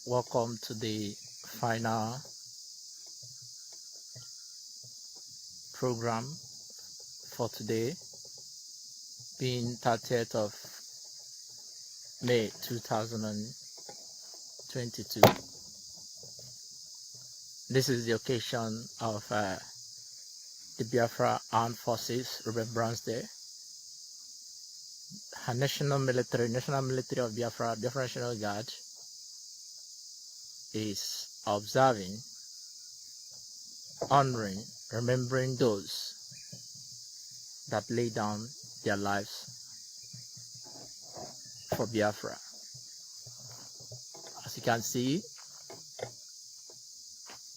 Welcome to the final program for today, being 30th of May 2022. This is the occasion of the Biafra Armed Forces Remembrance Day. Her National Military of Biafra, Biafra National Guard, is observing, honoring, remembering those that lay down their lives for Biafra. As you can see,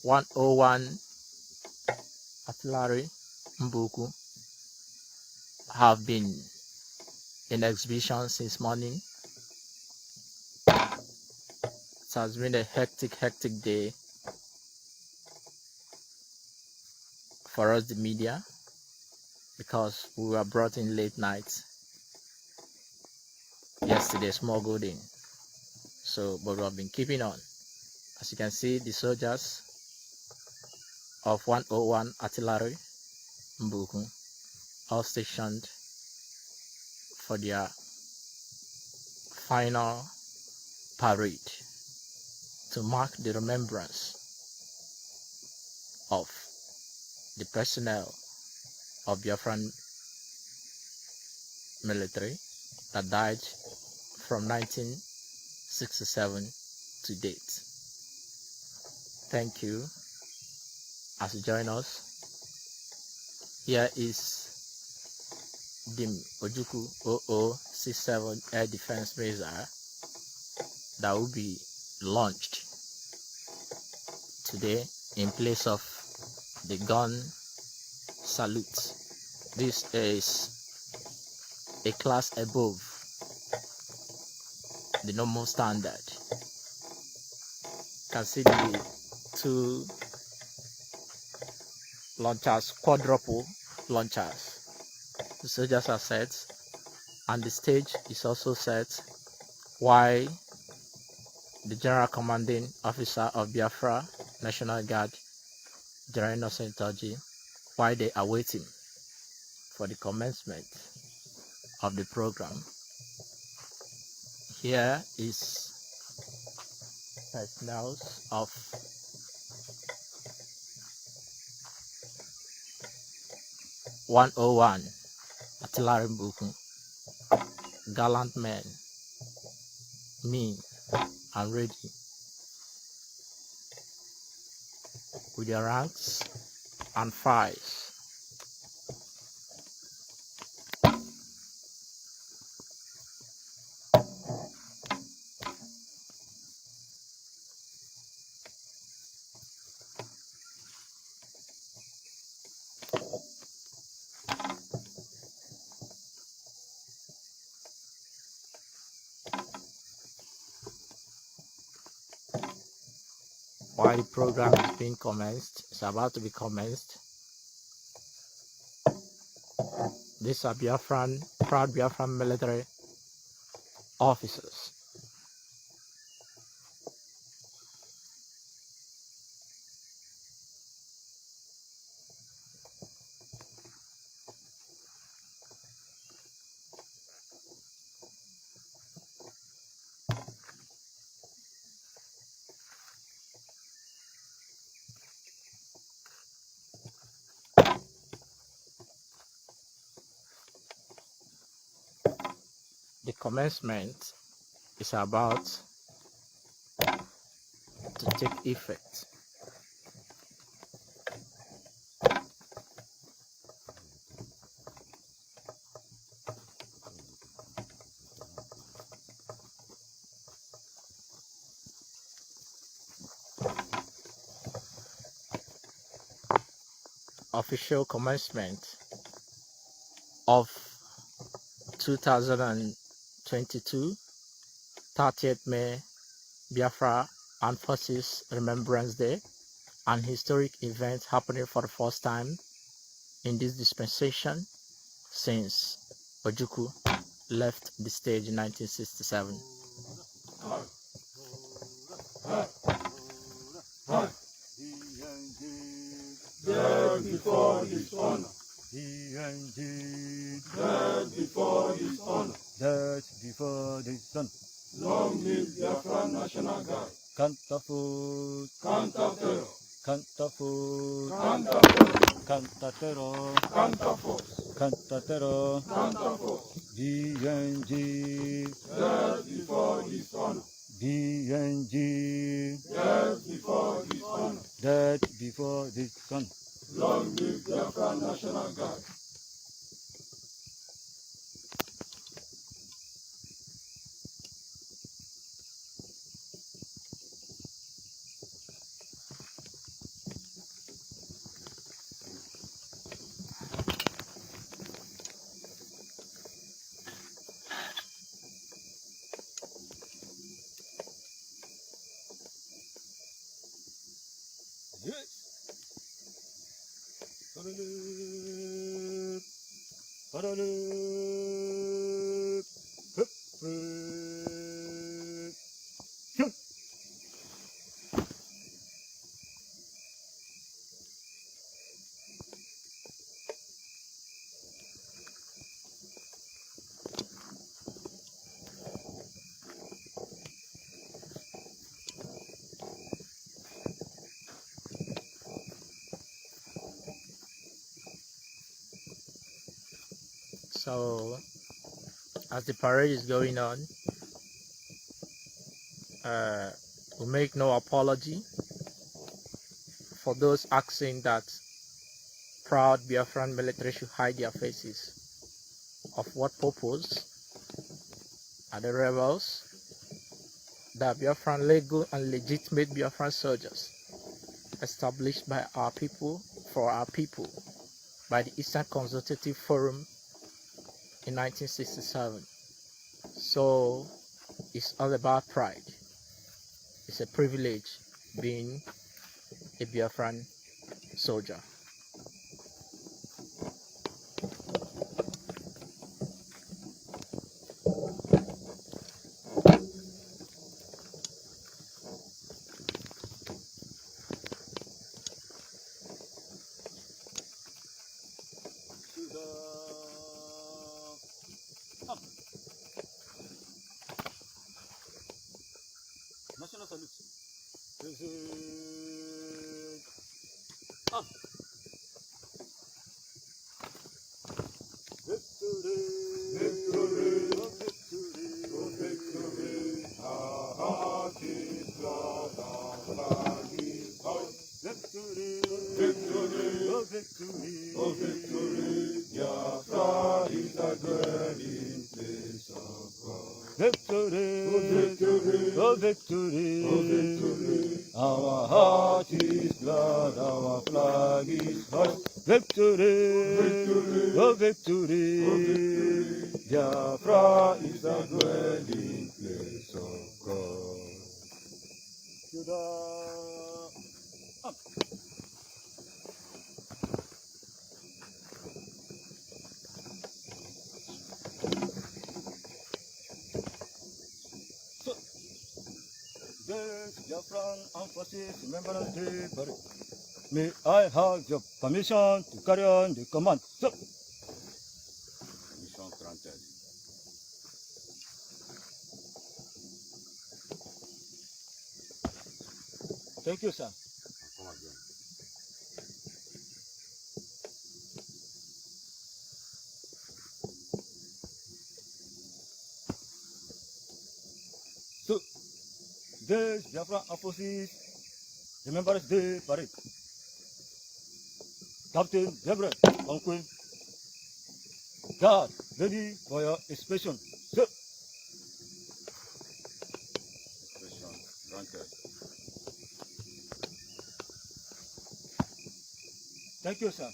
101 artillery Mbuku have been in exhibition since morning. It has been a hectic day for us, the media, because we were brought in late night yesterday, smuggled in. So, but we have been keeping on. As you can see, the soldiers of 101 artillery Mbuku all stationed for their final parade to mark the remembrance of the personnel of Biafran military that died from 1967 to date. Thank you as you join us. Here is the Ojukwu 0067 air defense missile that will be launched today in place of the gun salute. This is a class above the normal standard. You can see the two launchers, quadruple launchers. The soldiers are set and the stage is also set while the General Commanding Officer of Biafra National Guard, General Orji, while they are waiting for the commencement of the program. Here is personnel of 101 artillery Mbuku, gallant men, mean and ready with their ranks and files. While the program is being commenced, it's about to be commenced. These are proud Biafran military officers. The commencement is about to take effect. Official commencement of 2022 30th May Biafra Armed Forces Remembrance Day, an historic event happening for the first time in this dispensation since Ojukwu left the stage in 1967. BNG, dead before dishonor. BNG, dead before dishonor. Dead before dishonor. Long live Biafra National Guard. Counterfoot, counter-terror, counterfoot, counter-terror, counter-terror, counter-force, counter-terror, counter-force. BNG, dead before dishonor. BNG, dead before dishonor. Dead before dishonor. Long live Biafra National Guard. Yes. So, as the parade is going on, we make no apology for those asking that proud Biafran military should hide their faces. Of what purpose are the rebels, the Biafran legal and legitimate Biafran soldiers, established by our people, for our people, by the Eastern Consultative Forum in 1967. So it's all about pride. It's a privilege being a Biafran soldier. National salute. Victory, victory, victory, victory. Our heart is blood, our flag is white. Victory, victory, oh victory, oh victory. Biafra is the dwelling place of God. Victory, oh victory, oh victory, oh victory. Our heart is blood, our flag is white. Victory, victory, oh victory, oh victory. Biafra is the dwelling place of God. This Biafran Emphasis Remembrance Day Parade. May I have your permission to carry on the command? So, permission granted. Thank you, sir. Come again. So, this Biafran Emphasis Remembrance Day Parade. Captain Gabriel, Uncle, God, ready for your expression. So, expression granted. Thank you, sir.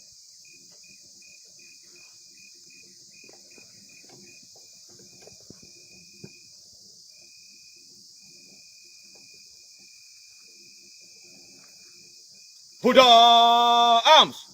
Put your arms.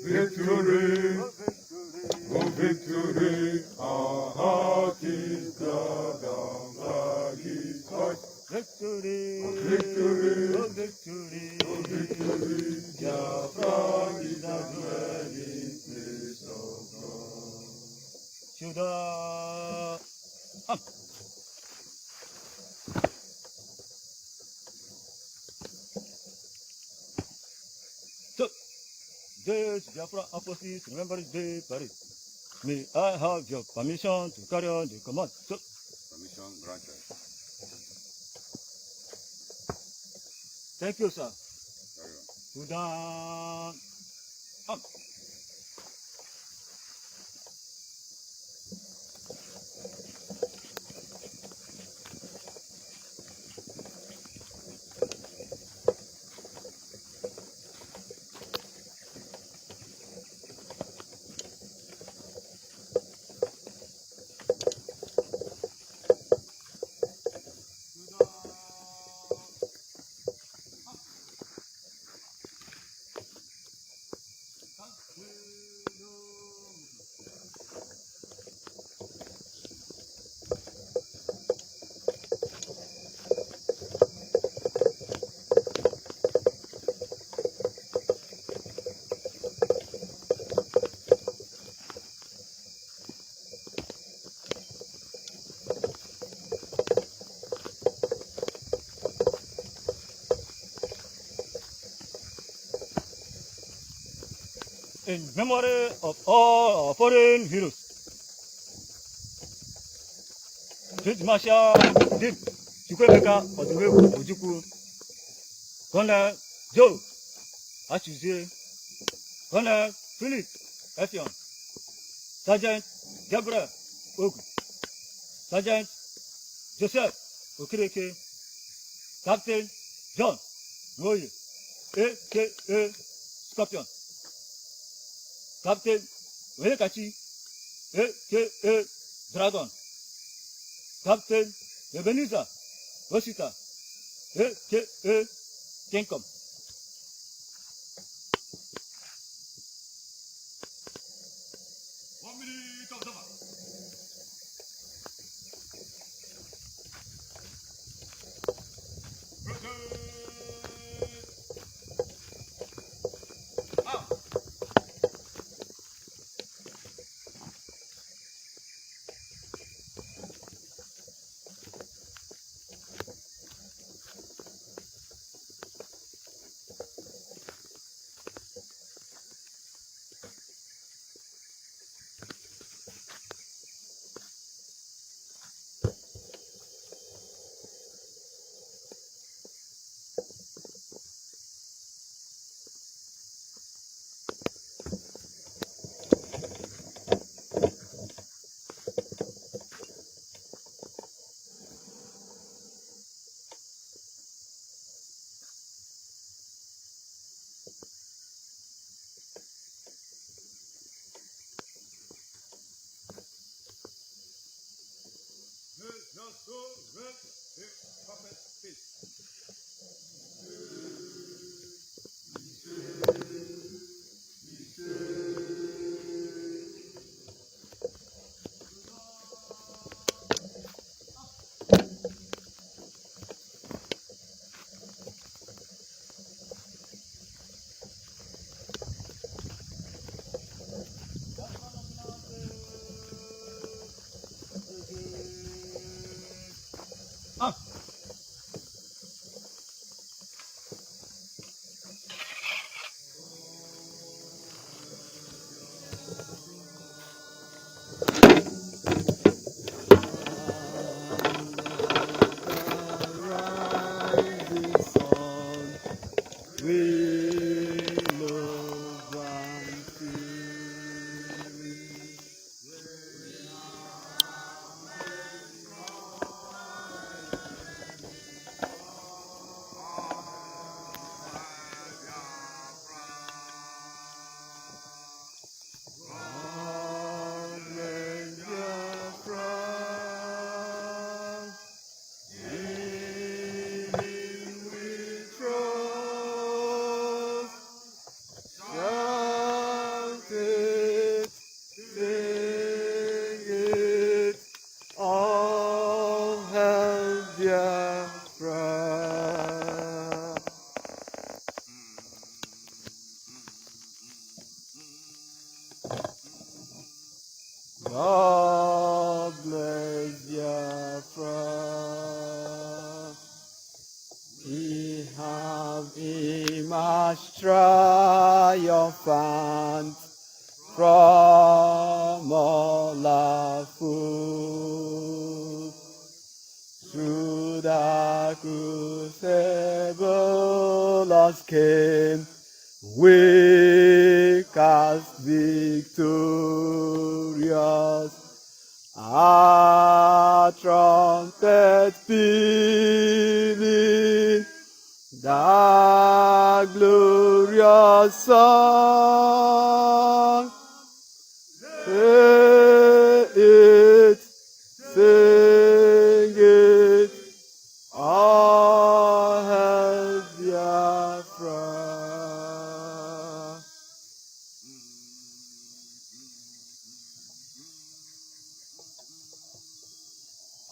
Victory, oh victory, our heart is glad, our flag is high. Victory, victory, oh victory, oh victory, Biafra is the dwelling place of God. Shoulda, so, this Biafra Apostles Remembrance Day Parade. May I have your permission to carry on the command? So, Permission granted. thank you, sir. Carry on. Sudan. In memory of all our foreign heroes, Field Marshal Dean Chukwemeka Odumewu Ojukwu, Colonel Joe Achuzie, Colonel Philip Effiong, Sergeant Gabriel Ogu, Sergeant Joseph Okereke, Captain John Nwoye, a.k.a. Scorpion, Captain Oyekachi, a.k.a. Dragon, Captain Ebenezer Osita, a.k.a. Kingcom. God bless Biafra. We have emerged triumphant from all our foes. Through the crucible came, weak as victorious. Our trumpet pealing, the glorious song. Say it, sing it, all hail Biafra.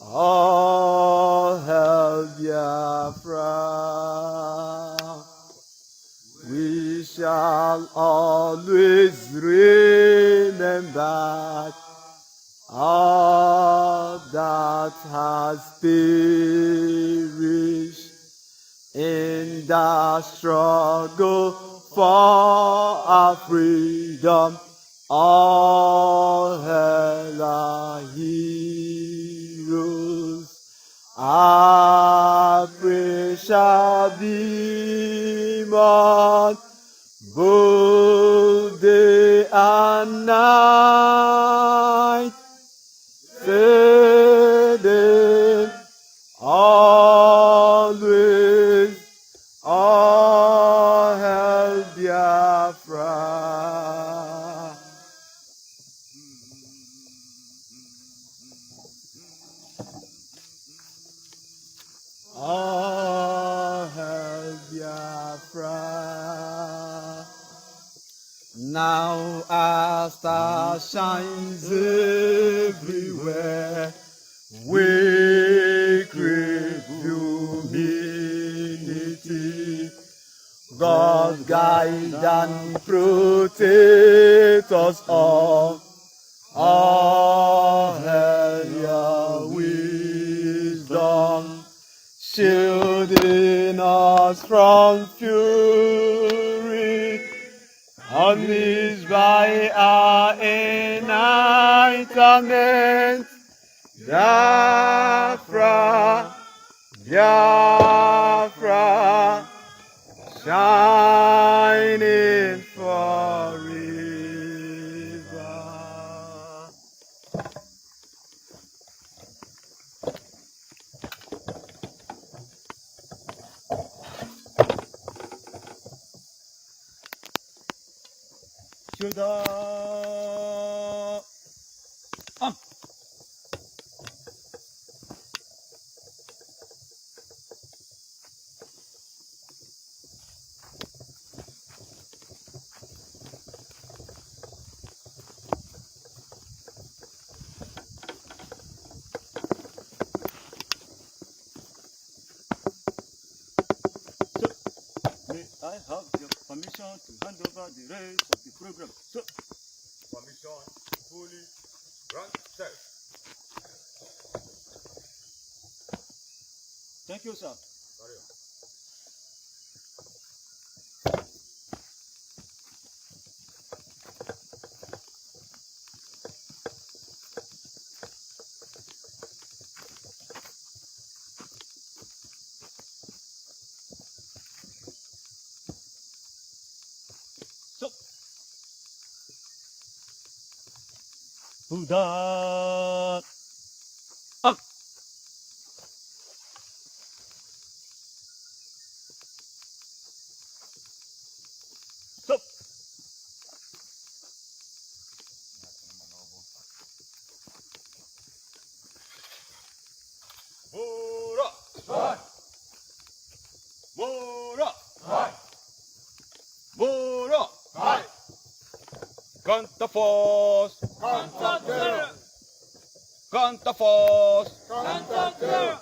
All hail Biafra. We shall always remember all that has perished in the struggle for our freedom. All hail our heroes. Our praise shall be on both day and night. Say always, all hail Biafra. All hail Biafra. Now our star shines everywhere. We crave humility. God guide and protect us all. All hail your wisdom, shielding us from fury, unleashed by our enlightenment. Biafra, Biafra, shining forever. Shoulder up. May I have your permission to hand over the rest of the program? So, Permission fully granted. thank you, sir. Carry on. So, who that? Up. Stop. Mura! Mura! Mura! Canta Force! Canta Terra! Canta Force! Canta Terra!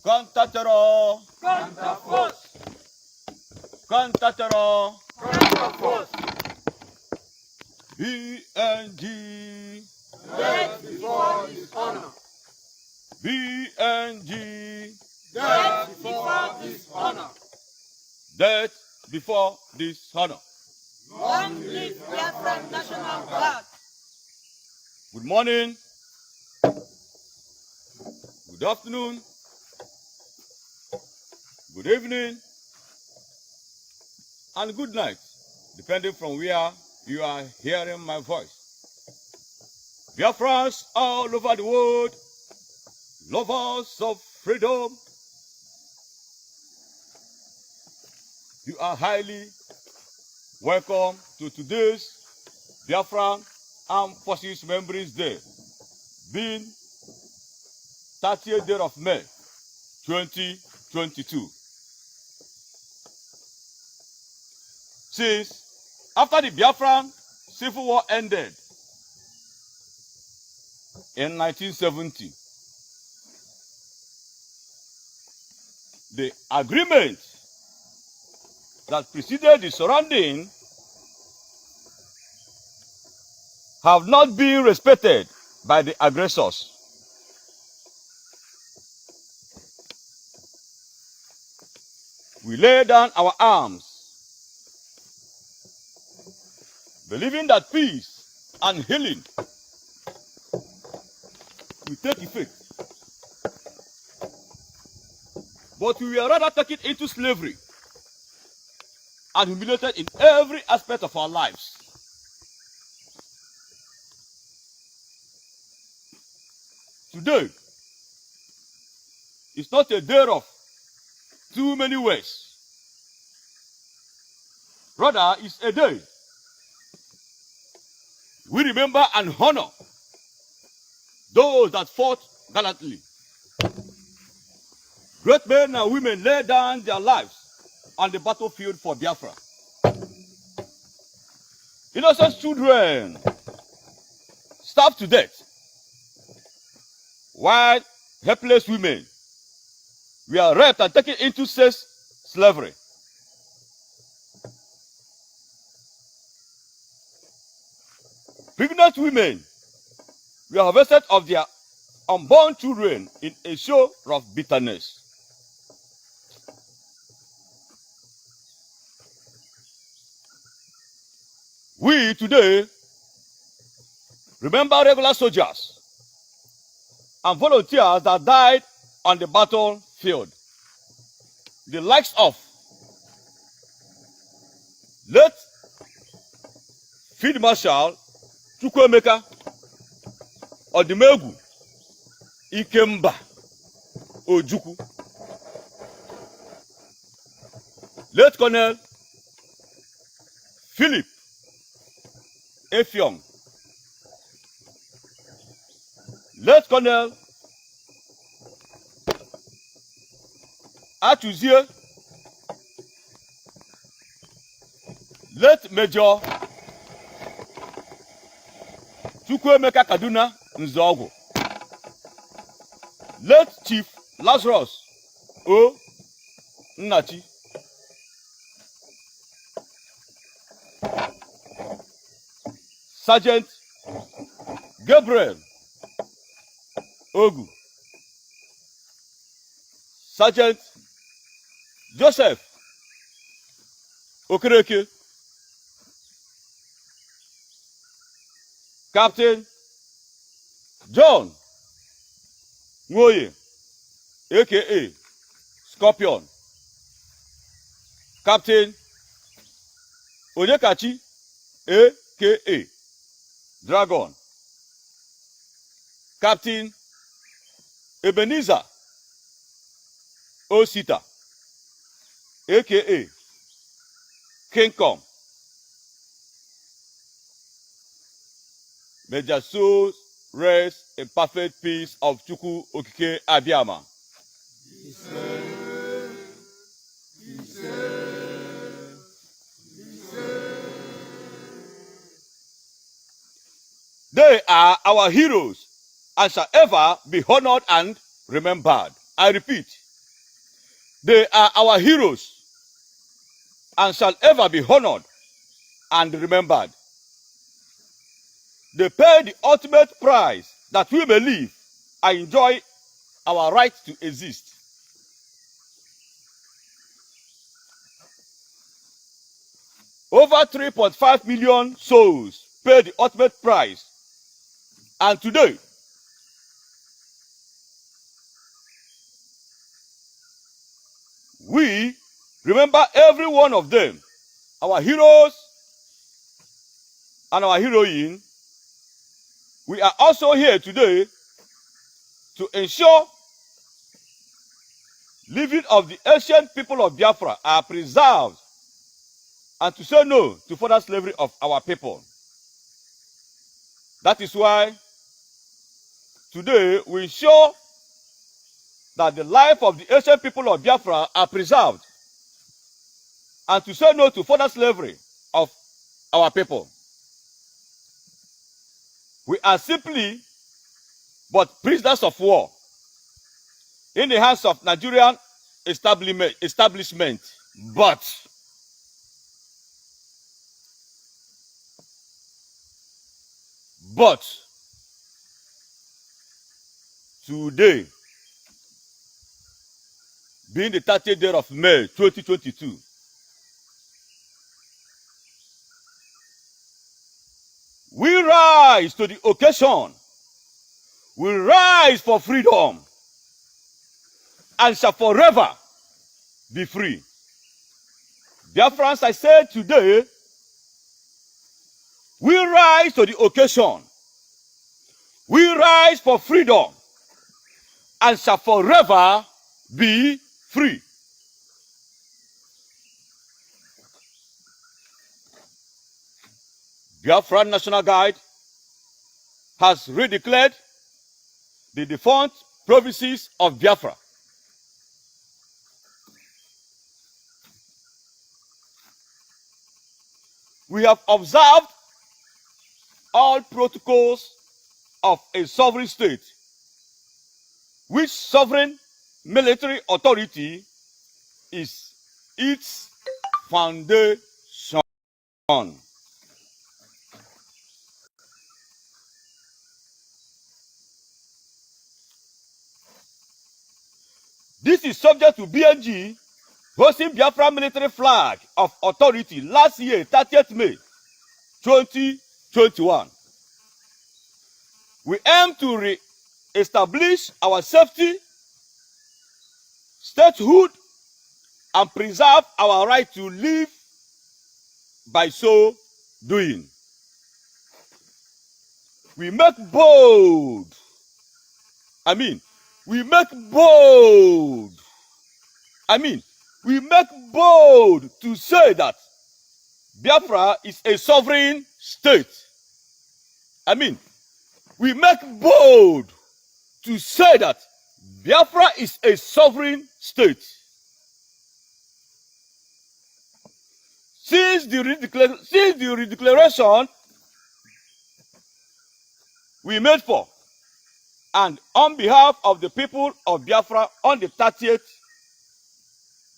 Canta Terra! Canta Force! Canta Terra! Canta Force! BNG Death before dishonor. BNG. Death before dishonor. Death before dishonor. Long live Biafra National Guard. Good morning, good afternoon, good evening, and good night, depending from where you are hearing my voice. Biafrans all over the world, lovers of freedom, you are highly welcome to today's Biafra Armed Forces Remembrance Day, being 30th day of May 2022. Since after the Biafran Civil War ended in 1970, the agreement that preceded the surrounding have not been respected by the aggressors. We lay down our arms, believing that peace and healing will take effect. But we were rather taken into slavery and humiliated in every aspect of our lives. Today is not a day of too many ways. Rather, it's a day we remember and honor those that fought gallantly. Great men and women laid down their lives on the battlefield for Biafra. Innocent children starved to death, while helpless women were raped and taken into sex slavery. Pregnant women were harvested of their unborn children in a show of bitterness. We today remember regular soldiers and volunteers that died on the battlefield. The likes of late Field Marshal Chukwuemeka Odimegwu Ikemba Ojukwu, late Colonel Philip Effiong, late Colonel Atuzie, late Major Chukwuemeka Kaduna Nzogwu, late Chief Lazarus O. Nnachi, Sergeant Gabriel Ogu, Sergeant Joseph Okereke, Captain John Nwoye, aka Scorpion, Captain Onyekachi, aka Dragon, Captain Ebenezer Osita, aka King Kong. May their souls rest in perfect peace of Chukwu Okike Abiyama. They are our heroes and shall ever be honored and remembered. I repeat, they are our heroes and shall ever be honored and remembered. they pay the ultimate price that we may live and enjoy our right to exist. Over 3.5 million souls paid the ultimate price. And today, we remember every one of them, our heroes and our heroine. We are also here today to ensure living of the ancient people of Biafra are preserved and to say no to further slavery of our people. That is why today we ensure that the life of the ancient people of Biafra are preserved and to say no to further slavery of our people. We are simply but prisoners of war in the hands of Nigerian establishment. But today, being the 30th day of May 2022, we rise to the occasion. We rise for freedom and shall forever be free. Biafrans, I said today, we rise to the occasion. We rise for freedom and shall forever be free. Biafra National Guard has redeclared the defunct provinces of Biafra. We have observed all protocols of a sovereign state, which sovereign military authority is its foundation. This is subject to BNG hosting Biafra military flag of authority last year, 30th May 2021. We aim to re-establish our safety, statehood, and preserve our right to live by so doing. We make bold. We make bold to say that Biafra is a sovereign state. We make bold to say that Biafra is a sovereign state. Since the redeclaration we made for, and on behalf of the people of Biafra on the 30th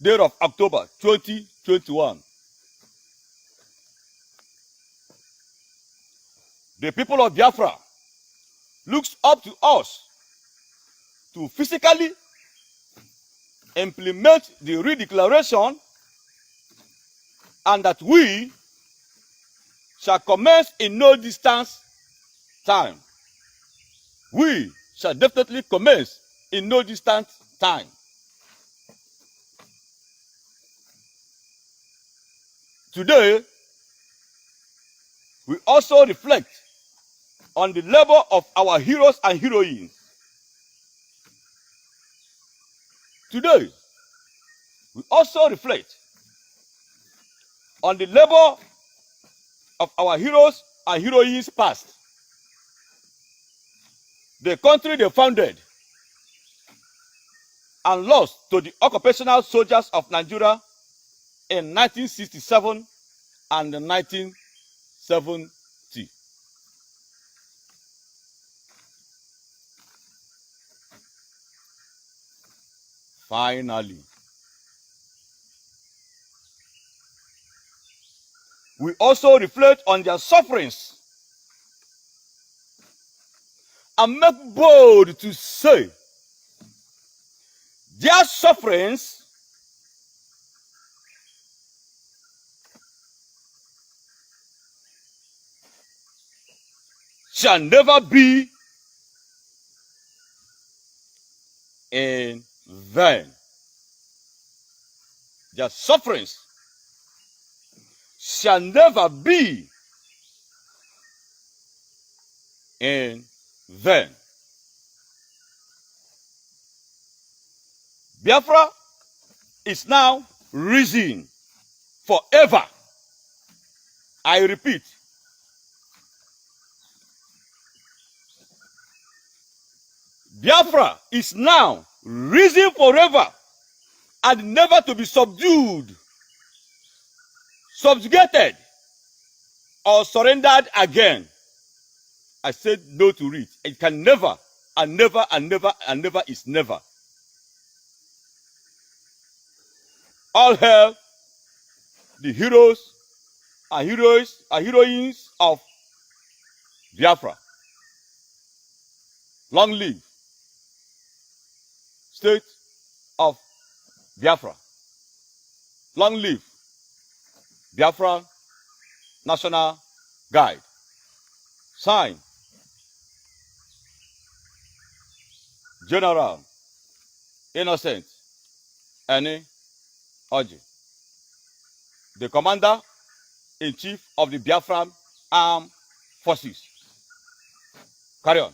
day of October 2021, the people of Biafra looks up to us to physically implement the redeclaration, and that we shall commence in no distance time. We shall definitely commence in no distant time. Today, we also reflect on the labor of our heroes and heroines. Today, we also reflect on the labor of our heroes and heroines past. The country they founded and lost to the occupational soldiers of Nigeria in 1967 and 1970. Finally, we also reflect on their sufferings and make bold to say, their sufferings shall never be in vain. Their sufferings shall never be in vain. Biafra is now risen forever. I repeat, Biafra is now risen forever and never to be subdued, subjugated, or surrendered again. I said no to it. It can never, and never, and never, and never is never. All hail the heroes and heroines of Biafra. Long live state of Biafra. Long live Biafra National Guide. Signed, General Innocent Eni Orji, the Commander-in-Chief of the Biafran Armed Forces. Carry on.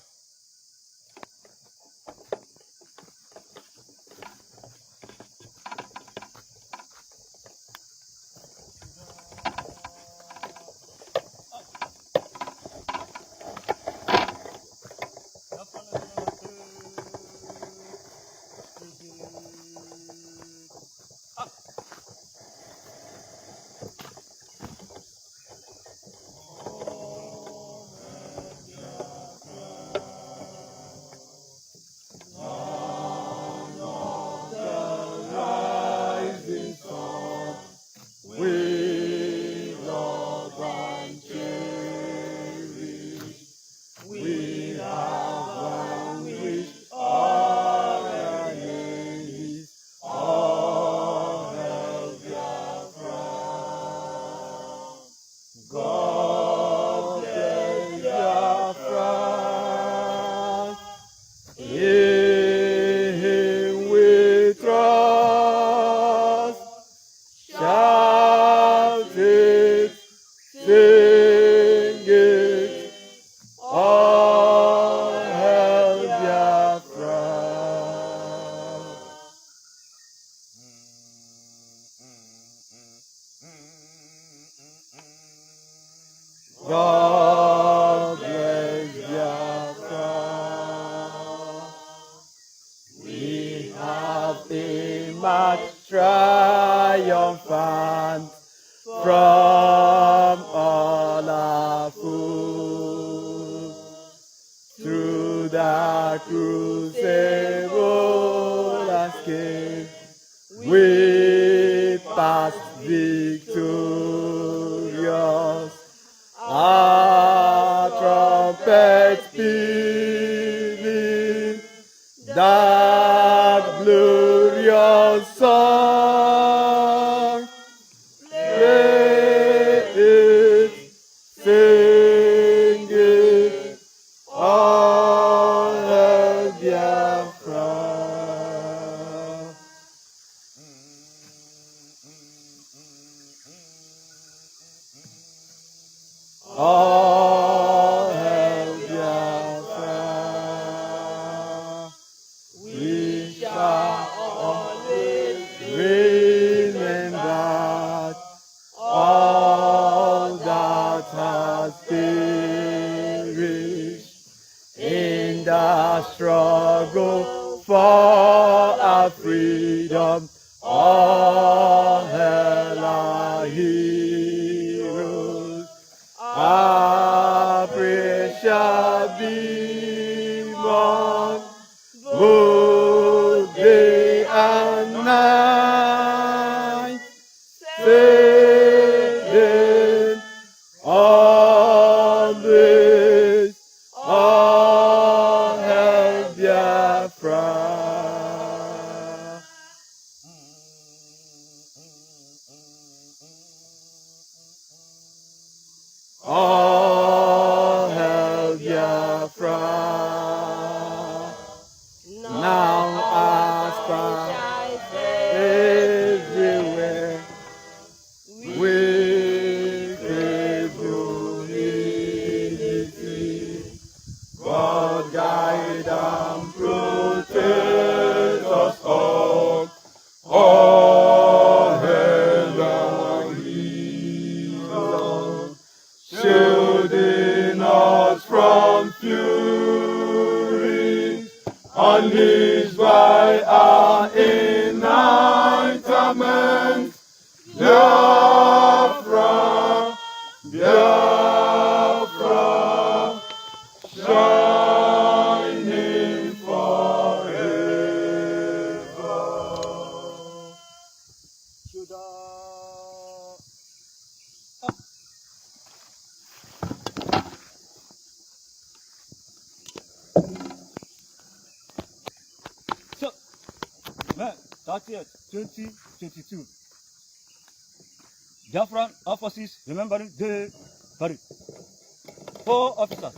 God bless Biafra. We have a march triumphant from all our foes through the crusade escape. We pass victorious. Our trumpets pealing that glorious song. Play it, sing it, all hail Biafra. All hail Biafra. We shall always remember all that has perished in the struggle for our freedom. All hail our heroes. Our praise shall be one, both day and night, saying always, all All hail Biafra. Now as far everywhere, we crave unity. God guide and protect us all. All hail our hero, shielding us from fury, unleashed by our enlightenment. Biafra, Biafra, shining forever. So, May 30th, 2022. Biafran H3roes remembering day parade. 4 officers,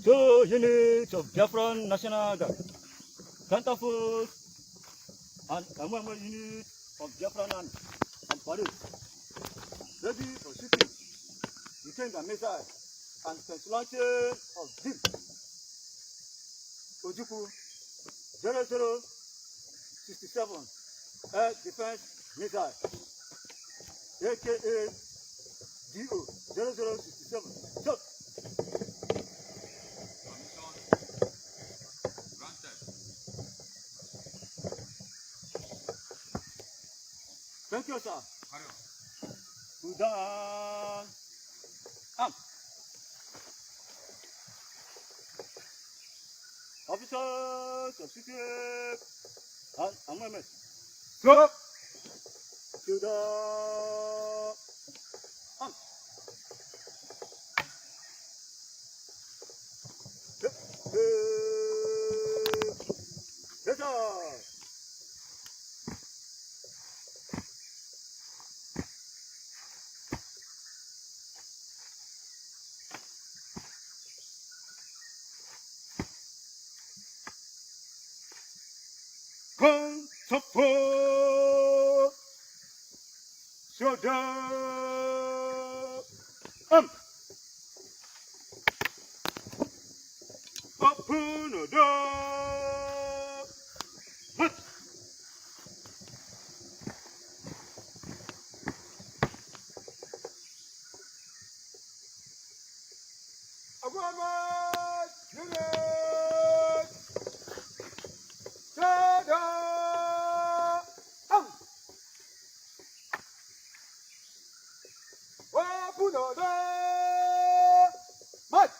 2 units of Biafran National Guard, counterforce and a member unit of Biafran Army and parade, ready for shooting, retain the missile and launching of deep Ojuku 0067 air defense missile, aka DO 0067. So, thank you, sir. Sudan. Officers of CTF and amendment. Go! Sudan. Yes, sir. Come support. Sudan. Open the door. What? Agreement. Unit. Sudan. Open the door. What?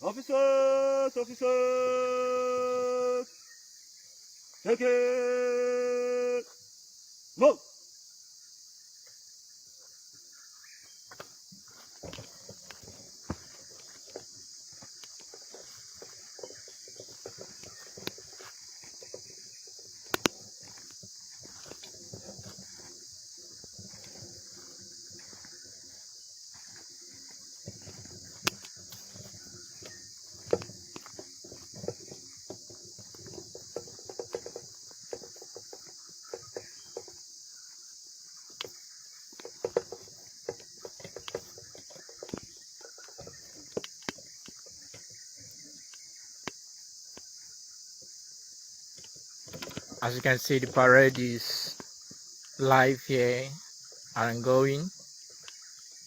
Officers, take it. Move. As you can see, the parade is live here and going.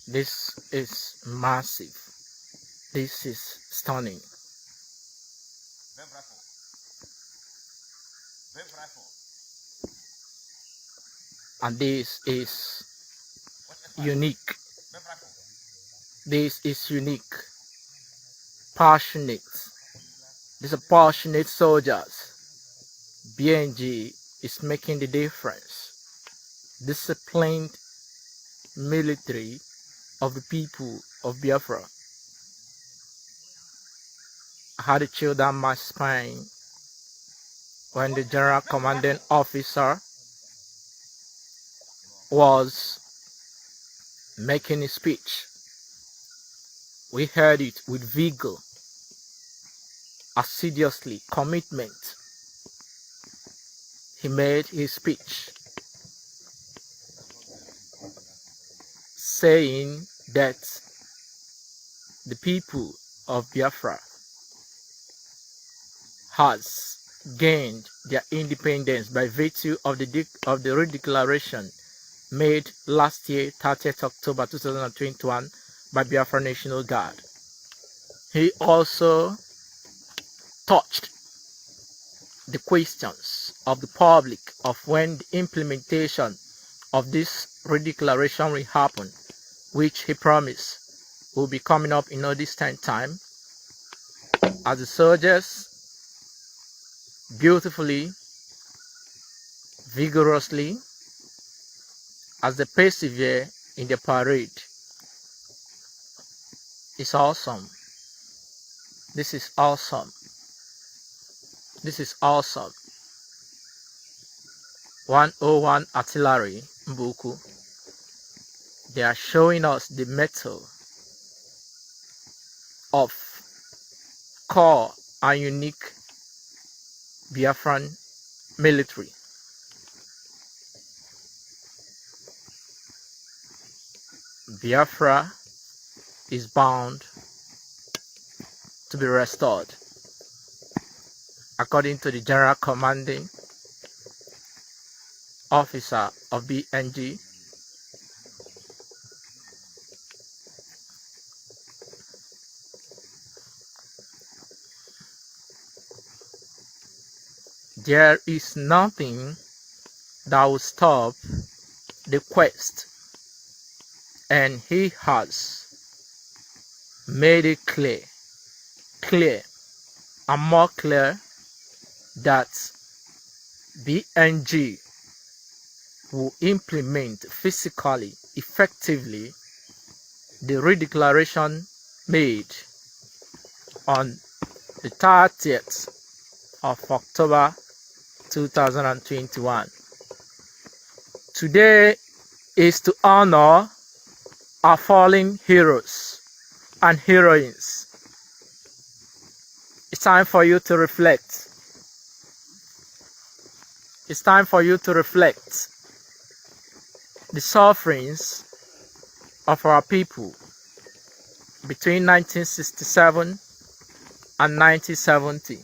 This is massive. This is stunning. And this is unique. This is unique. Passionate. These are passionate soldiers. BNG is making the difference. Disciplined military of the people of Biafra. I had to chill down my spine when the general commanding officer was making a speech. We heard it with vigor, assiduously, commitment. He made his speech saying that the people of Biafra has gained their independence by virtue of the redeclaration made last year, 30th October 2021, by Biafra National Guard. He also touched the questions of the public of when the implementation of this redeclaration will happen, which he promised will be coming up in no distant time, as the soldiers beautifully, vigorously, as they persevere in the parade. It's awesome. This is awesome. This is awesome. 101 Artillery, Mbuku. They are showing us the mettle of core and unique Biafran military. Biafra is bound to be restored, according to the General Commanding Officer of BNG. There is nothing that will stop the quest, and he has made it clear and more clear that BNG will implement physically, effectively, the redeclaration made on the 30th of October 2021. Today is to honor our fallen heroes and heroines. It's time for you to reflect. It's time for you to reflect the sufferings of our people between 1967 and 1970.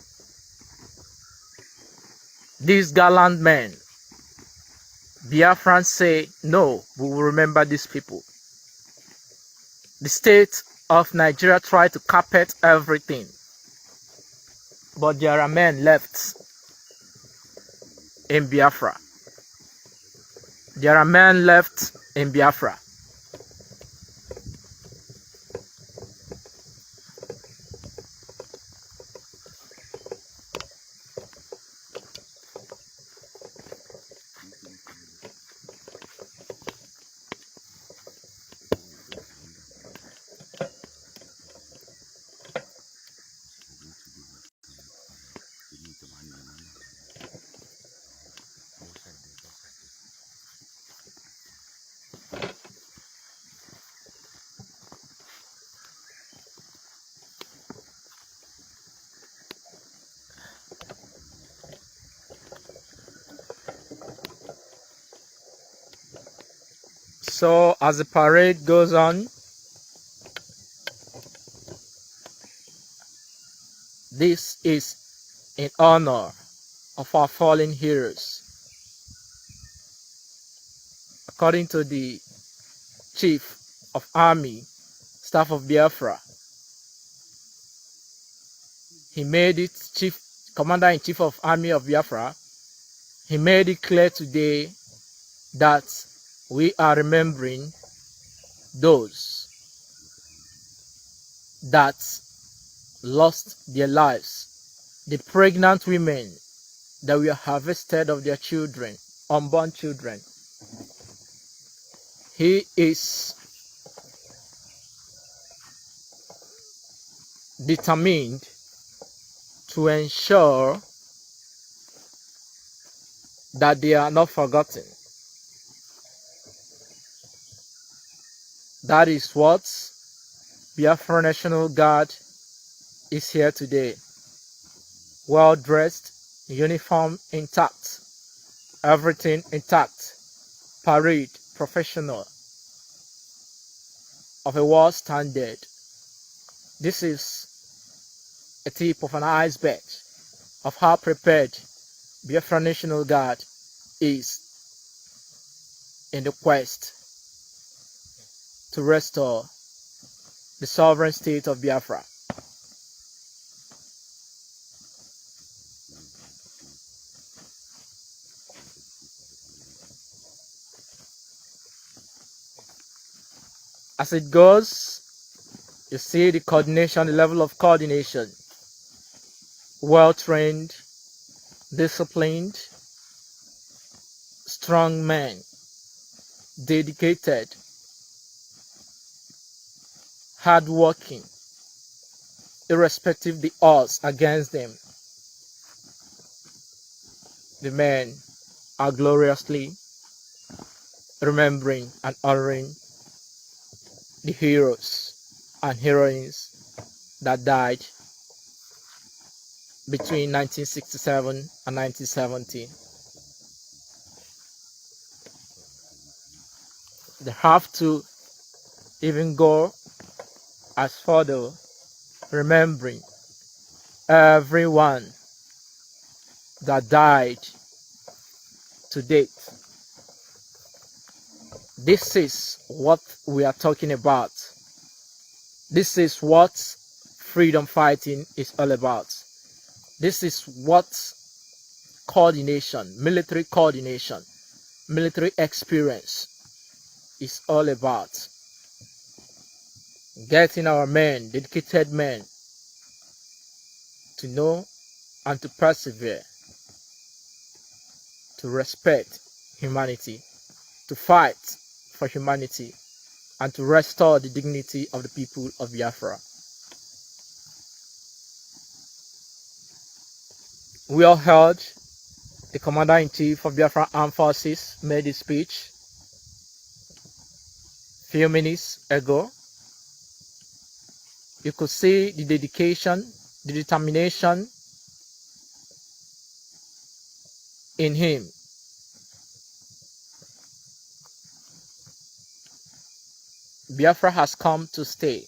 These gallant men, Biafrans say, no, we will remember these people. The state of Nigeria tried to carpet everything, but there are men left in Biafra. There are men left in Biafra. So as the parade goes on, this is in honor of our fallen heroes. According to the Chief of Army, Staff of Biafra, he made it, Commander-in-Chief of Army of Biafra, he made it clear today that we are remembering those that lost their lives, the pregnant women that were harvested of their children, unborn children. He is determined to ensure that they are not forgotten. That is what Biafra National Guard is here today. Well dressed, uniform intact, everything intact, parade, professional, of a war standard. This is a tip of an iceberg of how prepared Biafra National Guard is in the quest to restore the sovereign state of Biafra. As it goes, you see the coordination, the level of coordination. Well trained, disciplined, strong men, dedicated, hardworking, irrespective the odds against them. The men are gloriously remembering and honoring the heroes and heroines that died between 1967 and 1970. They have to even go as further, remembering everyone that died to date. This is what we are talking about. This is what freedom fighting is all about. This is what coordination, military experience is all about. Getting our men, dedicated men, to know and to persevere, to respect humanity, to fight for humanity, and to restore the dignity of the people of Biafra. We all heard the Commander-in-Chief of Biafra Armed Forces made his speech a few minutes ago. You could see the dedication, the determination in him. Biafra has come to stay.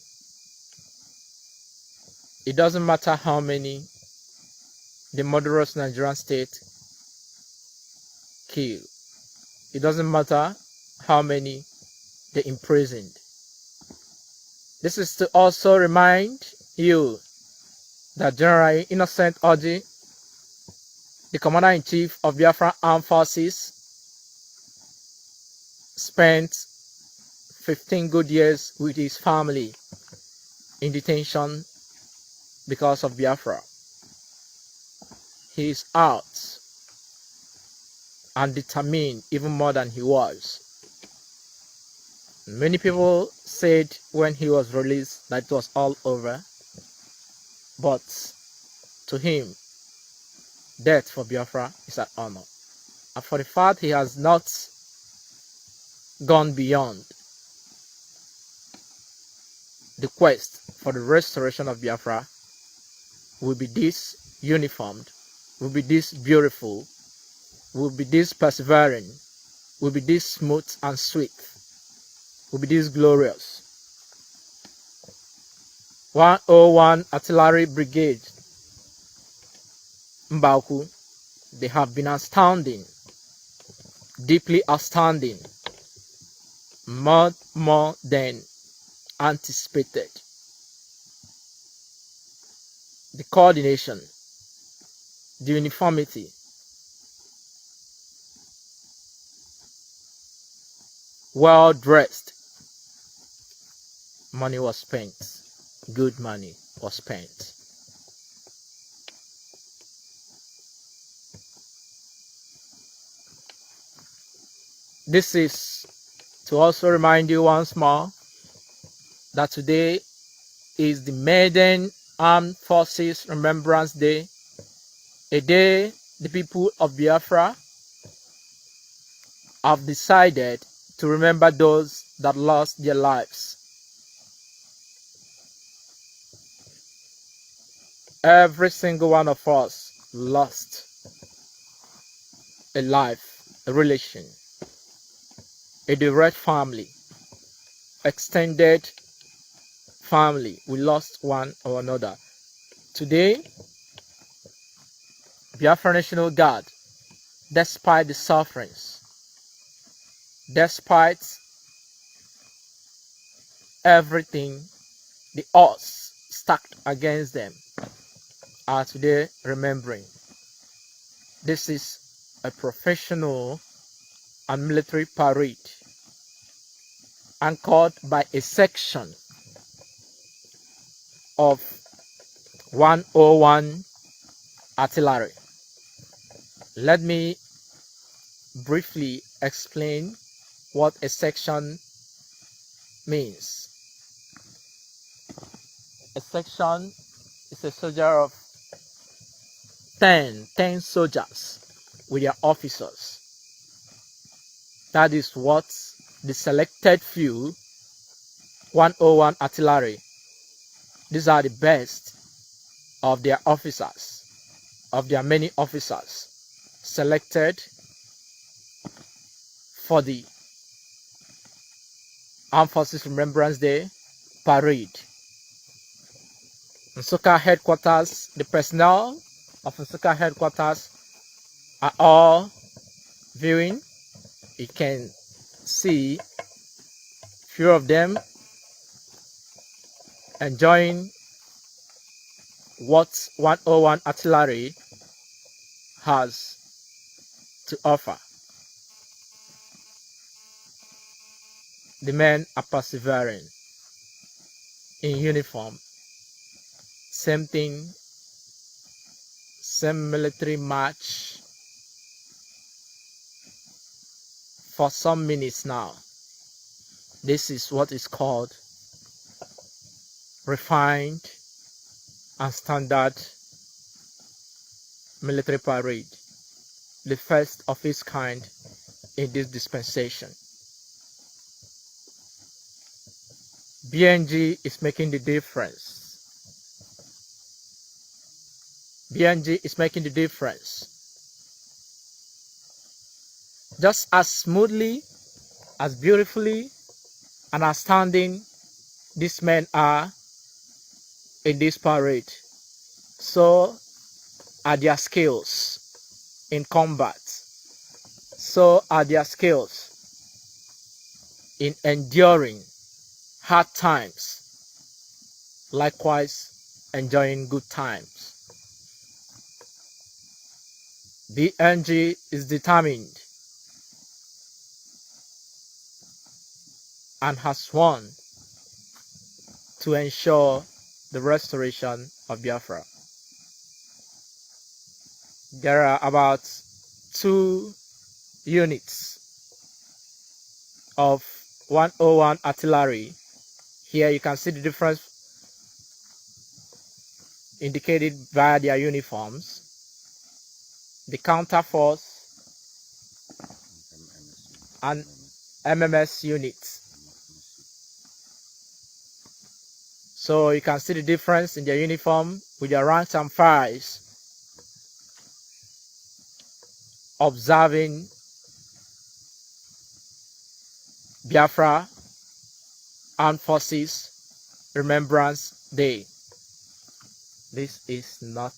It doesn't matter how many the murderous Nigerian state kill. It doesn't matter how many they imprisoned. This is to also remind you that General Innocent Orji, the Commander-in-Chief of Biafra Armed Forces, spent 15 good years with his family in detention because of Biafra. He is out and determined even more than he was. Many people said when he was released that it was all over, but to him, death for Biafra is an honor. And for the fact he has not gone beyond the quest for the restoration of Biafra, will be this uniformed, will be this beautiful, will be this persevering, will be this smooth and sweet, will be this glorious. 101 Artillery Brigade, Mbauku, they have been astounding, deeply astounding, much more than anticipated. The coordination, the uniformity, well dressed, money was spent, good money was spent. This is to also remind you once more that today is the maiden Armed Forces Remembrance Day, a day the people of Biafra have decided to remember those that lost their lives. Every single one of us lost a life, a relation, a direct family, extended family. We lost one or another. Today, Biafra National Guard, despite the sufferings, despite everything, the odds stacked against them, are today remembering. This is a professional and military parade anchored by a section of 101 artillery. Let me briefly explain what a section means. A section is a soldier of 10 soldiers with their officers. That is what the selected few 101 artillery, these are the best of their officers, of their many officers selected for the Armed Forces Remembrance Day parade. Nsukka headquarters, the personnel of Nsukka headquarters are all viewing. You can see few of them enjoying what 101 artillery has to offer. The men are persevering in uniform, same thing, same military march for some minutes now. This is what is called refined and standard military parade, the first of its kind in this dispensation. BNG is making the difference. BNG is making the difference. Just as smoothly, as beautifully, and outstanding these men are in this parade, so are their skills in combat. So are their skills in enduring hard times, likewise enjoying good times. BNG is determined and has sworn to ensure the restoration of Biafra. There are about 2 units of 101 artillery. Here you can see the difference indicated via their uniforms. The counter force and MMS units. So you can see the difference in their uniform with their ranks and files, observing Biafra Armed Forces Remembrance Day. This is not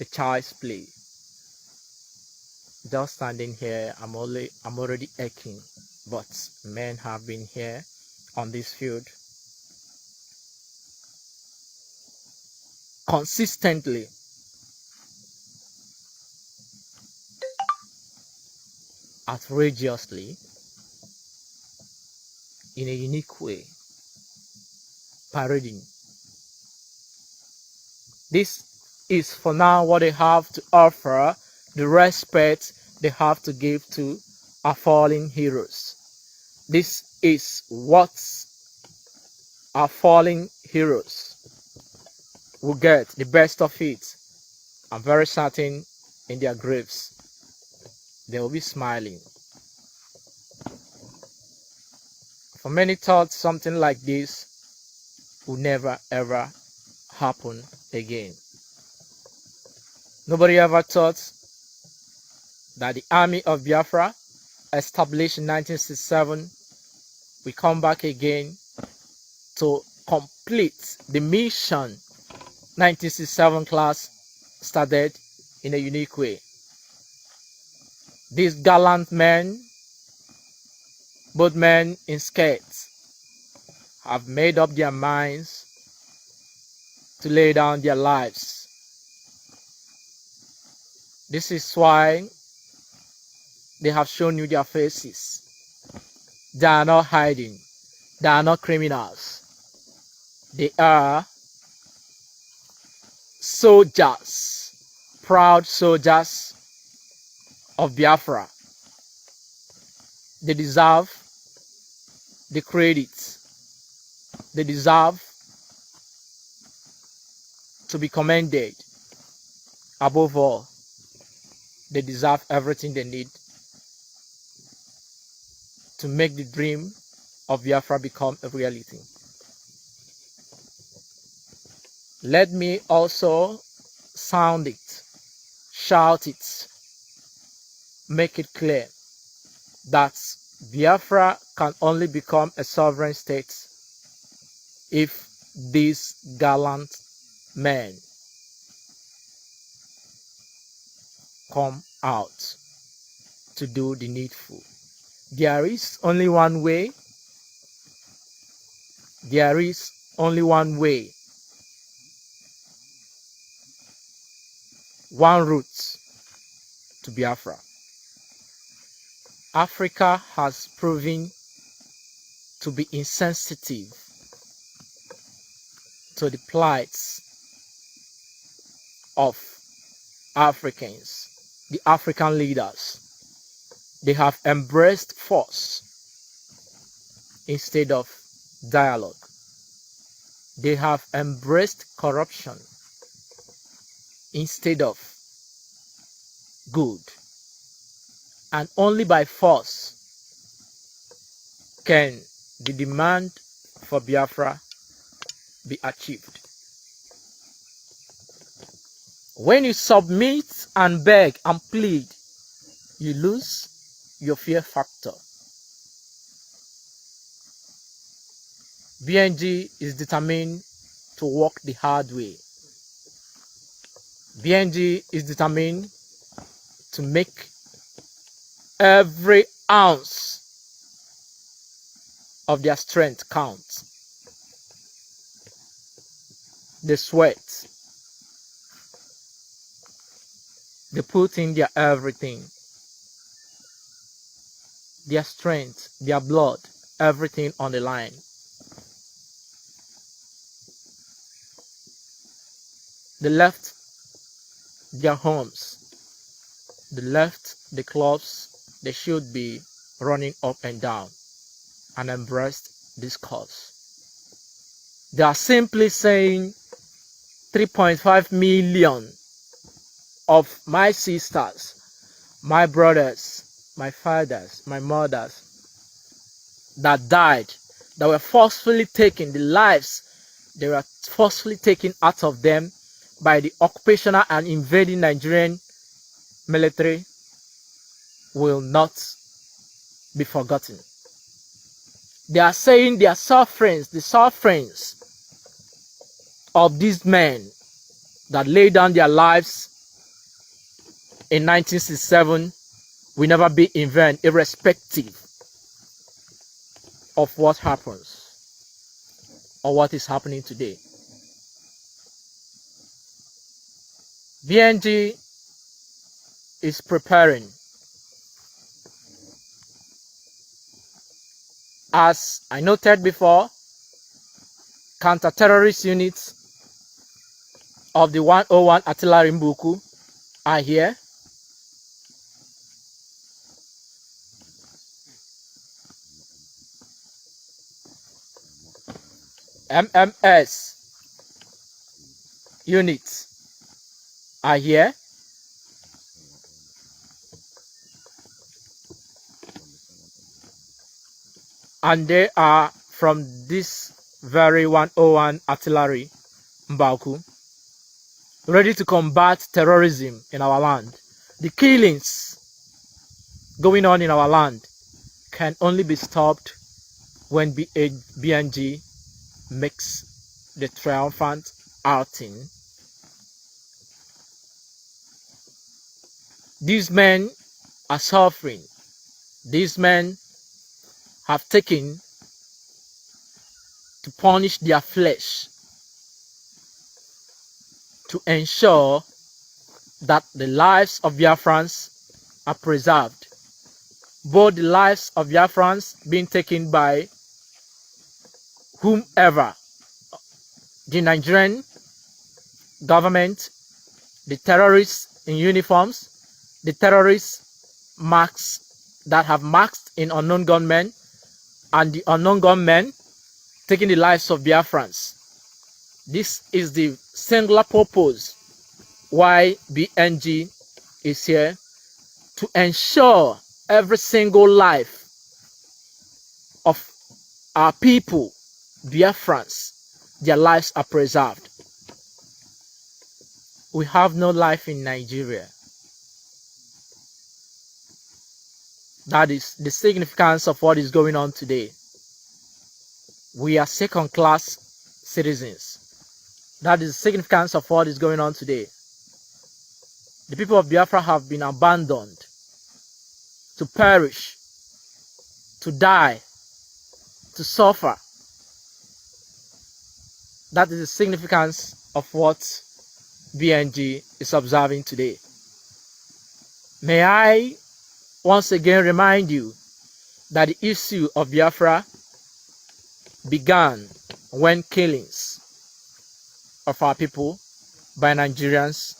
a child's play. Just standing here, I'm already aching, but men have been here on this field consistently, outrageously, in a unique way, parading. This is for now what they have to offer, the respect they have to give to our fallen heroes. This is what our fallen heroes will get, the best of it. I'm very certain in their graves they will be smiling. For many thought something like this will never ever happen again. Nobody ever thought that the army of Biafra, established in 1967, will come back again to complete the mission 1967 class started in a unique way. These gallant men, both men in skirts, have made up their minds to lay down their lives. This is why they have shown you their faces. They are not hiding. They are not criminals. They are soldiers, proud soldiers of Biafra. They deserve the credit. They deserve to be commended. Above all, they deserve everything they need to make the dream of Biafra become a reality. Let me also sound it, shout it, make it clear that Biafra can only become a sovereign state if these gallant men come out to do the needful. There is only one way. There is only one way. One route to Biafra. Africa has proven to be insensitive to the plights of Africans, the African leaders. They have embraced force instead of dialogue. They have embraced corruption instead of good. And only by force can the demand for Biafra be achieved. When you submit and beg and plead, you lose your fear factor. BNG is determined to walk the hard way. BNG is determined to make every ounce of their strength count. They sweat. They put in their everything. Their strength, their blood, everything on the line. They left their homes. They left the clubs they should be running up and down and embraced this cause. They are simply saying 3.5 million of my sisters, my brothers, my fathers, my mothers that died, that were forcefully taken, the lives they were forcefully taken out of them by the occupational and invading Nigerian military will not be forgotten. They are saying their sufferings, the sufferings of these men that laid down their lives in 1967 will never be in vain, irrespective of what happens or what is happening today. BNG is preparing. As I noted before, counter-terrorist units of the 101 Artillery Mbuku are here. MMS units are here. and they are from this very 101 artillery, Mbauku, ready to combat terrorism in our land. The killings going on in our land can only be stopped when BNG makes the triumphant outing. These men are suffering. These men have taken to punish their flesh to ensure that the lives of Biafrans are preserved. Both the lives of Biafrans being taken by whomever, the Nigerian government, the terrorists in uniforms, the terrorists marks that have marked in unknown gunmen, and the unknown gunmen taking the lives of Biafrans. This is the singular purpose why BNG is here, to ensure every single life of our people, Biafrans, their lives are preserved. We have no life in Nigeria. That is the significance of what is going on today. We are second-class citizens. That is the significance of what is going on today. The people of Biafra have been abandoned to perish, to die, to suffer. That is the significance of what BNG is observing today. May I once again remind you that the issue of Biafra began when killings of our people by Nigerians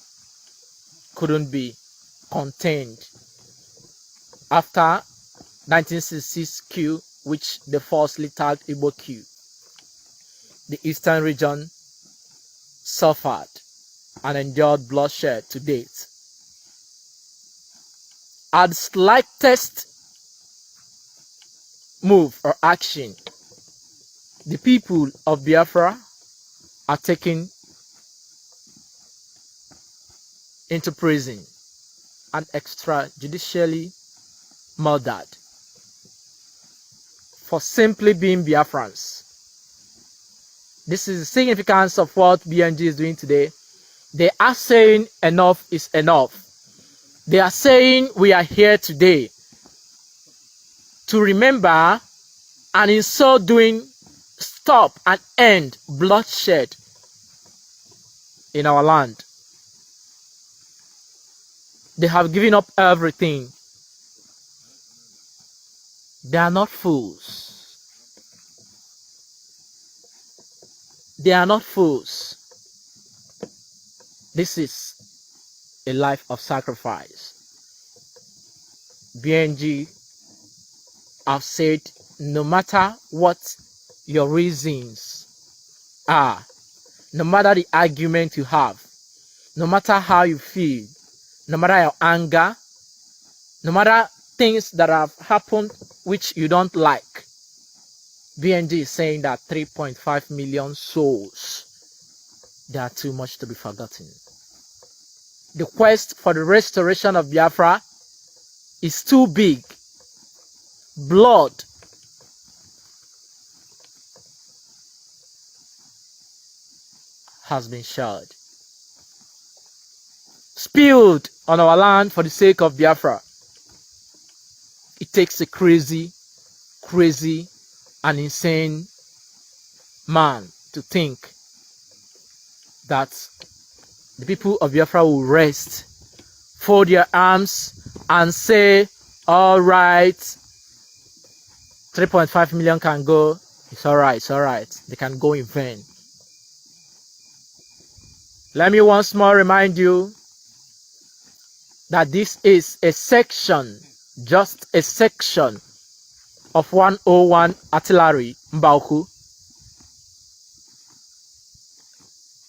couldn't be contained. After 1966 coup, which they falsely tagged Igbo coup, the eastern region suffered and endured bloodshed to date. At the slightest move or action, the people of Biafra are taken into prison and extrajudicially murdered for simply being Biafrans. This is the significance of what BNG is doing today. They are saying enough is enough. They are saying we are here today to remember, and in so doing stop and end bloodshed in our land. They have given up everything. They are not fools. They are not fools. This is a life of sacrifice. BNG have said, no matter what your reasons are, no matter the argument you have, no matter how you feel, no matter your anger, no matter things that have happened which you don't like, BNG is saying that 3.5 million souls, they are too much to be forgotten. The quest for the restoration of Biafra is too big. Blood has been shed, spilled on our land for the sake of Biafra. It takes a crazy and insane man to think that the people of Biafra will rest, fold their arms and say, all right, 3.5 million can go, it's all right, they can go in vain. Let me once more remind you that this is a section, just a section of 101 artillery, Mbauku.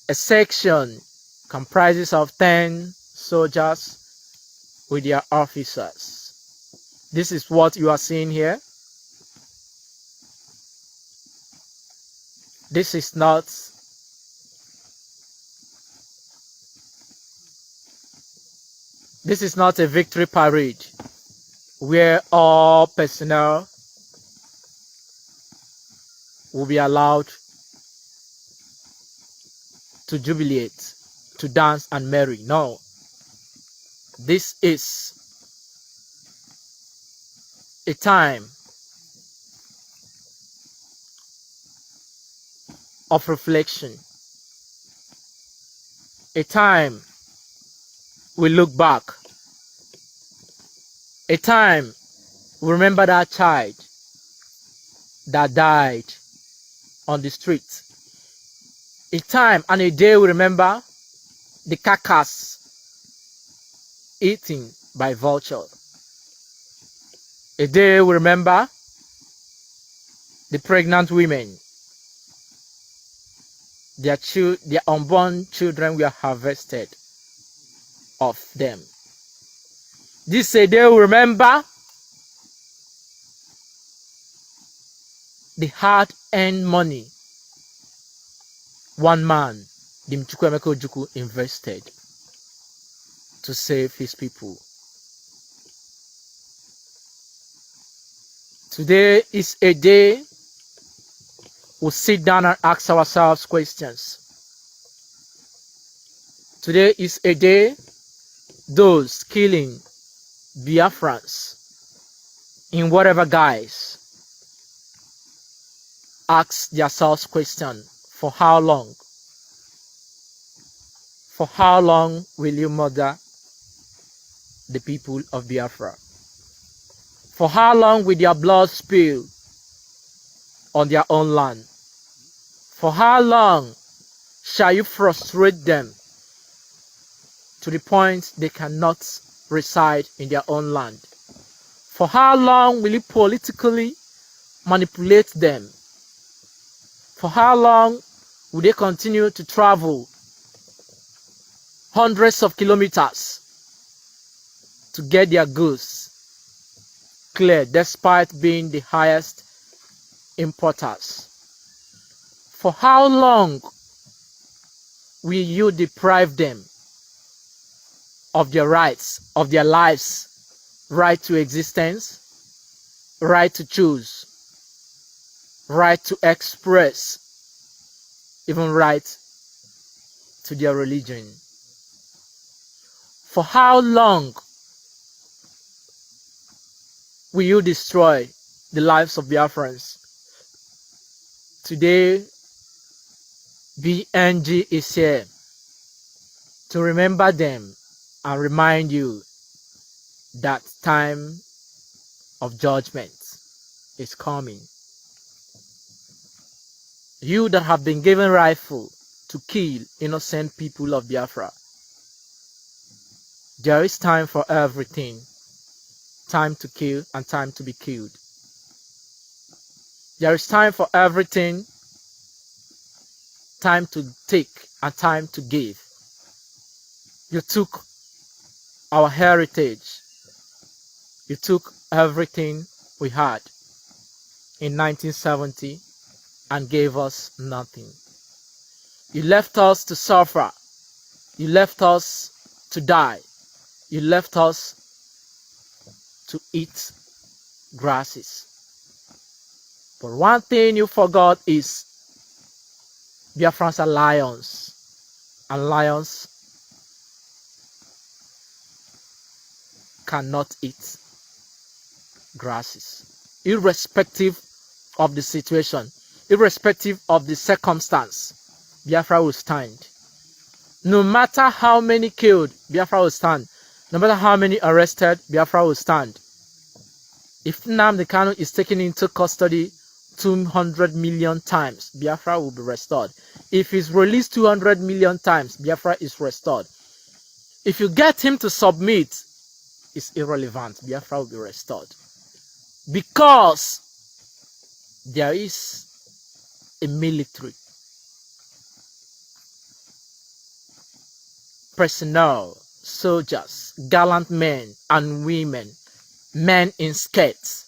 A section comprises of 10 soldiers with their officers. This is what you are seeing here. This is not a victory parade where all personnel will be allowed to jubilate, to dance and merry. No. This is a time of reflection, a time we look back, a time we remember that child that died on the street, a time and a day we remember the carcass eaten by vulture, a day we remember the pregnant women, their unborn children were harvested of them. This is a day we remember the hard-earned money one man, Dimchukwemeko Ojukwu, invested to save his people. Today is a day we sit down and ask ourselves questions. Today is a day those killing Biafrans in whatever guise ask themselves question: for how long? For how long will you murder the people of Biafra? For how long will their blood spill on their own land? For how long shall you frustrate them to the point they cannot reside in their own land? For how long will you politically manipulate them? For how long will they continue to travel hundreds of kilometers to get their goods cleared despite being the highest importers? For how long will you deprive them of their rights, of their lives, right to existence, right to choose, right to express, even right to their religion? For how long will you destroy the lives of Biafrans? Today, BNG is here to remember them and remind you that time of judgment is coming. You that have been given rifle to kill innocent people of Biafra, there is time for everything. Time to kill and time to be killed. There is time for everything. Time to take and time to give. You took our heritage. You took everything we had in 1970 and gave us nothing. You left us to suffer. You left us to die. You left us to eat grasses. But one thing you forgot is Biafrans are lions, and lions cannot eat grasses. Irrespective of the situation, irrespective of the circumstance, Biafra will stand. No matter how many killed, Biafra will stand. No matter how many arrested, Biafra will stand. If Nnamdi Kanu is taken into custody 200 million times, Biafra will be restored. If he's released 200 million times, Biafra is restored. If you get him to submit, it's irrelevant. Biafra will be restored. Because there is a military personnel, soldiers, gallant men and women, men in skirts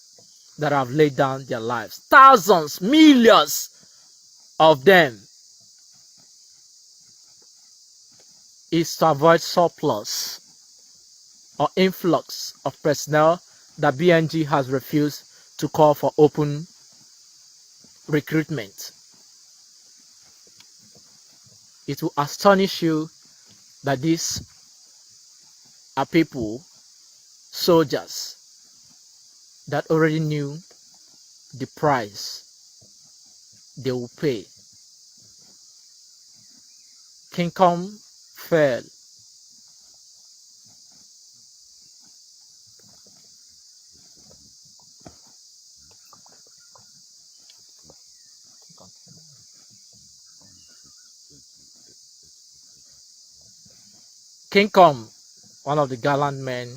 that have laid down their lives. Thousands, millions of them is to avoid surplus or influx of personnel that BNG has refused to call for open recruitment. It will astonish you that these are people, soldiers, that already knew the price they will pay. King Kong fell. King Kong, one of the gallant men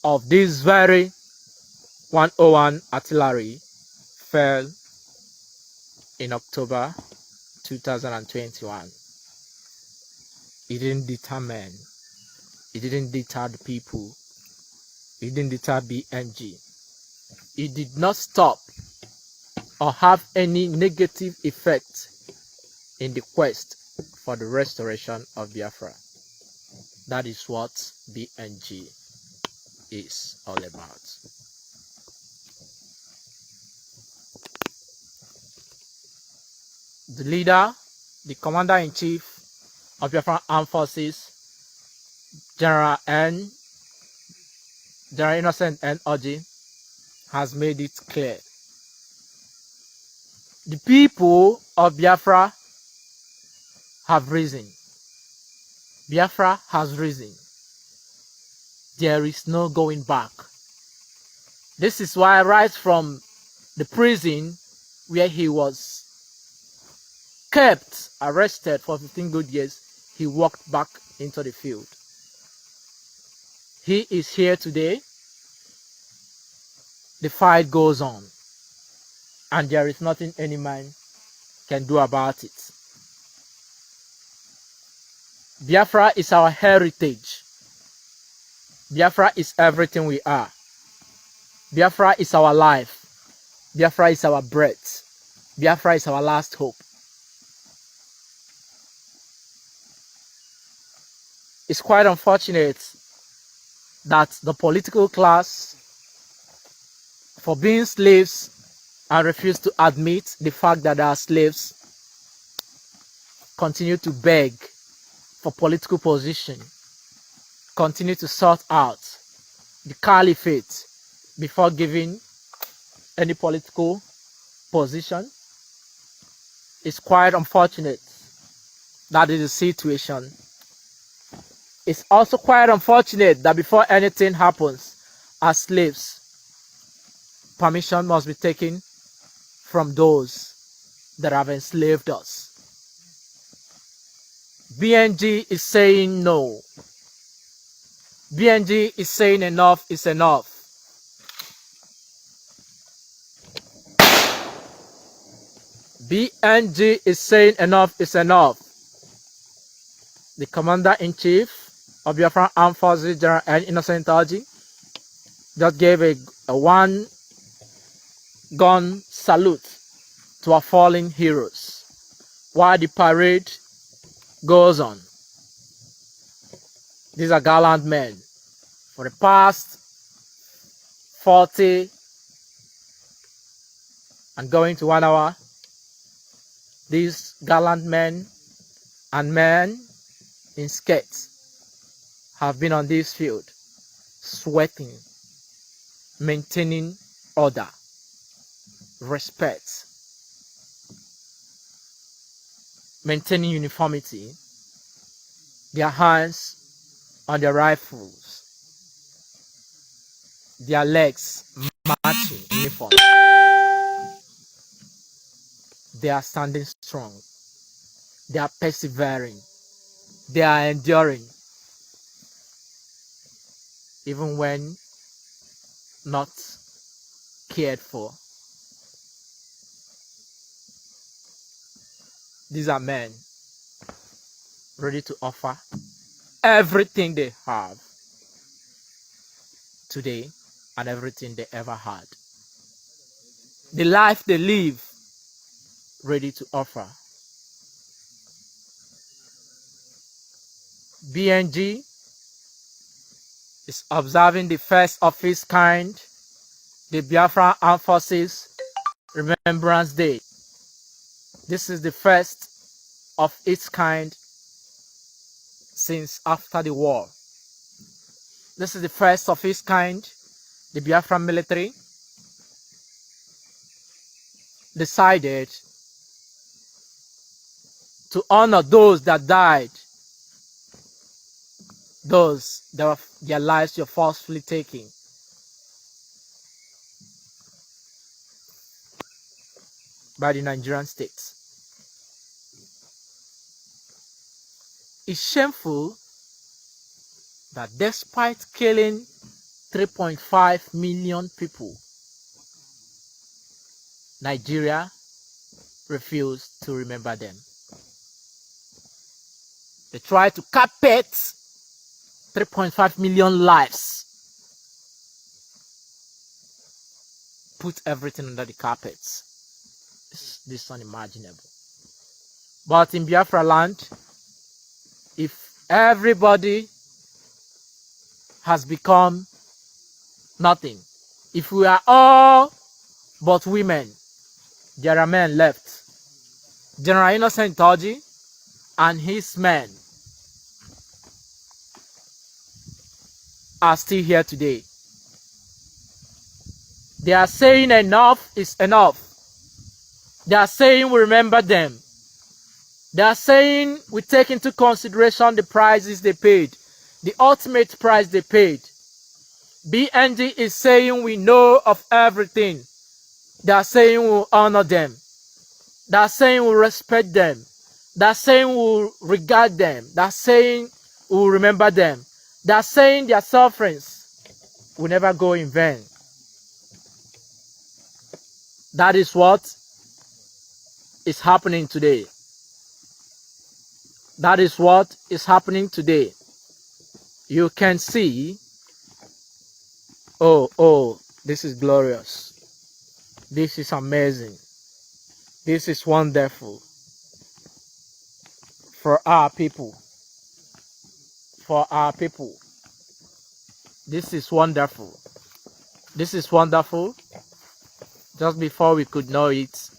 of this very 101 artillery, fell in October 2021. It didn't deter men. It didn't deter the people. It didn't deter BNG. It did not stop or have any negative effect in the quest for the restoration of Biafra. That is what BNG is all about. The leader, the commander-in-chief of Biafran Armed Forces, General Innocent N. Orji, has made it clear. The people of Biafra have risen. Biafra has risen. There is no going back. This is why right from the prison where he was kept, arrested for 15 good years, he walked back into the field. He is here today. The fight goes on, and there is nothing any man can do about it. Biafra is our heritage. Biafra is everything we are. Biafra is our life. Biafra is our breath. Biafra is our last hope. It's quite unfortunate that the political class, for being slaves and refuse to admit the fact that they are slaves, continue to beg for political position, continue to sort out the caliphate before giving any political position. It's quite unfortunate. That is the situation. It's also quite unfortunate that before anything happens as slaves, permission must be taken from those that have enslaved us. BNG is saying no. BNG is saying enough is enough. BNG is saying enough is enough. The Commander-in-Chief of Biafra Armed Forces, General Innocent Orji, just gave a one-gun salute to our fallen heroes while the parade goes on. These are gallant men. For the past 40 and going to 1 hour, these gallant men and men in skirts have been on this field, sweating, maintaining order, respect, maintaining uniformity, their hands on their rifles, their legs matching uniform. They are standing strong. They are persevering. They are enduring. Even when not cared for. These are men ready to offer everything they have today and everything they ever had. the life they live, ready to offer. BNG is observing the first of its kind, the Biafra Armed Forces Remembrance Day. This is the first of its kind since after the war. This is the first of its kind. The Biafran military decided to honor those that died, those that their lives were forcefully taken. By the Nigerian state. It's shameful that despite killing 3.5 million people, Nigeria refused to remember them. They tried to carpet 3.5 million lives, put everything under the carpets. This is unimaginable. But in Biafra land, if everybody has become nothing, if we are all but women, there are men left. General Innocent Orji and his men are still here today. They are saying enough is enough. They are saying we remember them. They are saying we take into consideration the prices they paid, the ultimate price they paid. BNG is saying we know of everything. They are saying we will honor them. They are saying we will respect them. They are saying we will regard them. They are saying we will remember them. They are saying their sufferings will never go in vain. That is what is happening today. That is what is happening today. You can see, oh, this is glorious. This is amazing. This is wonderful for our people. For our people. This is wonderful. This is wonderful. Just before we could know it,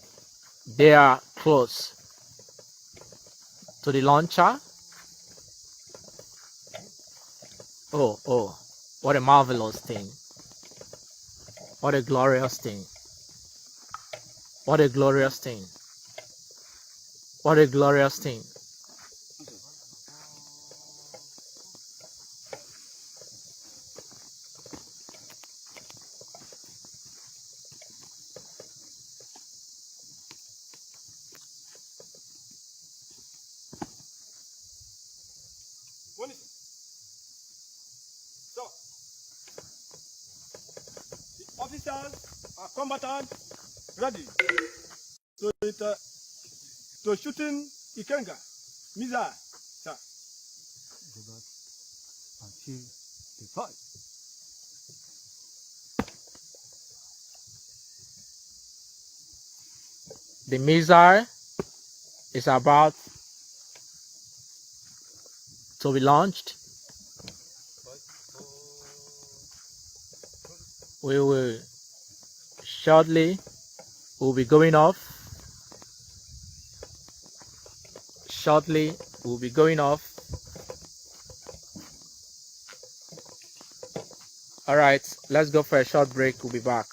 they are close to the launcher. Oh, what a marvelous thing. What a glorious thing. What a glorious thing. What a glorious thing. So, the officers are combatants ready to shooting Ikenga, missile, sir. Do that until they fight. The missile is about to be launched. We will shortly will be going off. Shortly will be going off. All right, let's go for a short break. We'll be back.